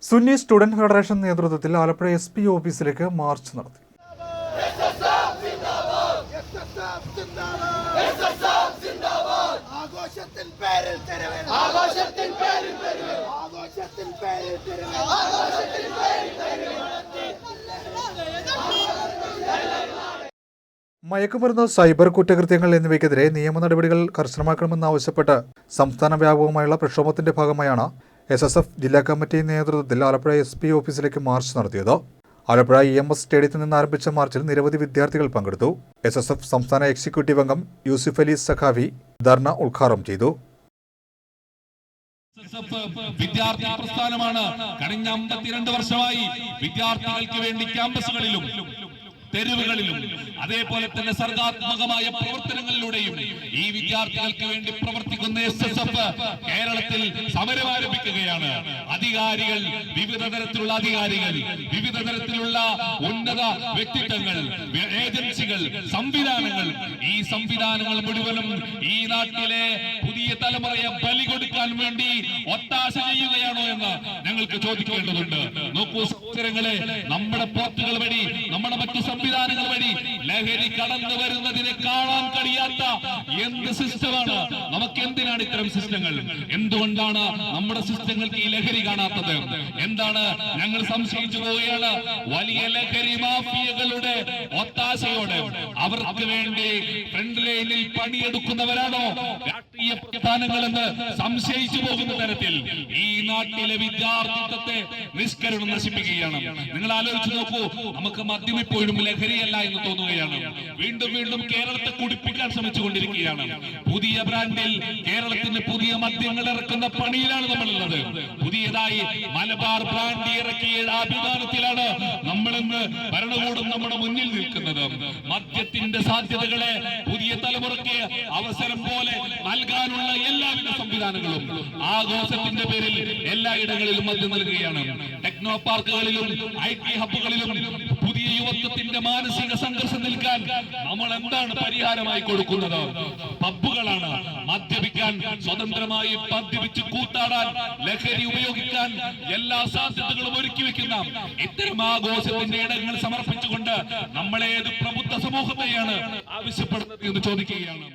Sunni student federation നേതൃത്വത്തിൽ Alappuzha SP ഓഫീസിലേക്ക് March നടത്തി. മയക്കുമരുന്ന്, സൈബർ കുറ്റകൃത്യങ്ങൾ എന്നിവയ്ക്കെതിരെ നിയമ നടപടികൾ കർശനമാക്കണമെന്നാവശ്യപ്പെട്ട് സംസ്ഥാന വ്യാപകമായുള്ള പ്രക്ഷോഭത്തിന്റെ ഭാഗമായാണ് SSF ജില്ലാ കമ്മിറ്റി നേതൃത്വത്തിൽ ആലപ്പുഴ SP ഓഫീസിലേക്ക് മാർച്ച് നടത്തിയത്. ആലപ്പുഴ EMS സ്റ്റേഡിയത്തിൽ നിന്ന് ആരംഭിച്ച മാർച്ചിൽ നിരവധി വിദ്യാർത്ഥികൾ പങ്കെടുത്തു. SSF സംസ്ഥാന എക്സിക്യൂട്ടീവ് അംഗം യൂസുഫ് അലി സഖാവി ധർണ ഉദ്ഘാടനം ചെയ്തു. വിദ്യാർത്ഥി പ്രസ്ഥാനമാണ്. കഴിഞ്ഞ 52 വർഷമായി വിദ്യാർത്ഥികൾക്ക് വേണ്ടി ക്യാമ്പസുകളിലും തെരുവുകളിലും അതേപോലെ തന്നെ സർഗാത്മകമായ പ്രവർത്തനങ്ങളിലൂടെയും ഈ വിദ്യാർത്ഥികൾക്ക് വേണ്ടി പ്രവർത്തിക്കുന്ന SSF കേരളത്തിൽ സമരം ആരംഭിക്കുകയാണ്. അധികാരികൾ, വിവിധ തരത്തിലുള്ള അധികാരികൾ, വിവിധ തരത്തിലുള്ള ഉന്നത വ്യക്തിത്വങ്ങൾ, ഏജൻസികൾ, സംവിധാനങ്ങൾ, ഈ സംവിധാനങ്ങൾ മുഴുവനും ഈ നാട്ടിലെ പുതിയ തലമുറയെ ബലി കൊടുക്കാൻ വേണ്ടി ഒത്താശ ചെയ്യുകയാണോ എന്ന് ഞങ്ങൾക്ക് ചോദിക്കേണ്ടതുണ്ട്. നോക്കൂ സഹോദരങ്ങളെ, നമ്മുടെ പോർട്ടുകൾ വഴി, നമ്മുടെ മറ്റു സംവിധാനങ്ങൾ വഴി ലഹരി കടന്നു വരുന്നതിനെ കാണാൻ കഴിയാത്ത എന്ത് സിസ്റ്റമാണ്? നമുക്ക് എന്തിനാണ് ഇത്തരം സിസ്റ്റങ്ങൾ? എന്തുകൊണ്ടാണ് നമ്മുടെ സിസ്റ്റങ്ങൾക്ക് ഈ ലഹരി കാണാത്തത്? എന്താണ്? ഞങ്ങൾ സംശയിച്ചു പോവുകയാണ്. വലിയ ലഹരി മാഫിയകളുടെ ഒത്താശയോടെ അവർക്ക് വേണ്ടി ഫ്രണ്ട് ലൈനിൽ പണിയെടുക്കുന്നവരാണോ രാഷ്ട്രീയ പ്രസ്ഥാനങ്ങളെന്ന് സംശയിച്ചു പോകുന്ന തരത്തിൽ ഈ നാട്ടിലെ വിദ്യാർത്ഥിത്വത്തെ നിഷ്കരണം നശിപ്പിക്കുകയാണ്. നിങ്ങൾ ആലോചിച്ച് നോക്കൂ, നമുക്ക് മദ്യം ഇപ്പോഴും ലഹരിയല്ല എന്ന് തോന്നുകയാണ്. വീണ്ടും വീണ്ടും കേരളത്തെ കുടിപ്പിക്കാൻ ശ്രമിച്ചുകൊണ്ടിരിക്കുകയാണ്. പുതിയ ബ്രാൻഡിൽ കേരളത്തിന് പുതിയ മദ്യങ്ങൾ ഇറക്കുന്ന പണിയിലാണ് നമ്മളുള്ളത്. പുതിയതായി മലബാർ ബ്രാൻഡ് ഇറക്കിയ അഭിമാനത്തിലാണ് നമ്മളിന്ന് ഭരണകൂടം നമ്മുടെ മുന്നിൽ നിൽക്കുന്നത്. മദ്യത്തിന്റെ സാധ്യതകളെ പുതിയ തലമുറയ്ക്ക് അവസരം പോലെ നൽകാനുള്ള എല്ലാവിധ സംവിധാനങ്ങളും ആഘോഷത്തിന്റെ പേരിൽ എല്ലായിടങ്ങളിലും മദ്യം നൽകുകയാണ്. ടെക്നോ പാർക്കുകളിലും IT ഹബ്ബുകളിലും പുതിയ യുവത്വത്തിന്റെ മാനസിക സംഘർഷം നിൽക്കാൻ നമ്മൾ എന്താണ് പരിഹാരമായി കൊടുക്കുന്നത്? പബ്ബുകളാണ്. മദ്യപിക്കാൻ, സ്വതന്ത്രമായി മദ്യപിച്ച് കൂത്താടാൻ, ലഹരി ഉപയോഗിക്കാൻ എല്ലാ സാധ്യതകളും ഒരുക്കി വെക്കുന്ന ഇത്തരം ആഘോഷത്തിന്റെ ഇടങ്ങൾ സമർപ്പിച്ചുകൊണ്ട് നമ്മളേത് പ്രബുദ്ധ സമൂഹത്തെയാണ് ആവശ്യപ്പെടുന്നത് എന്ന് ചോദിക്കുകയാണ്.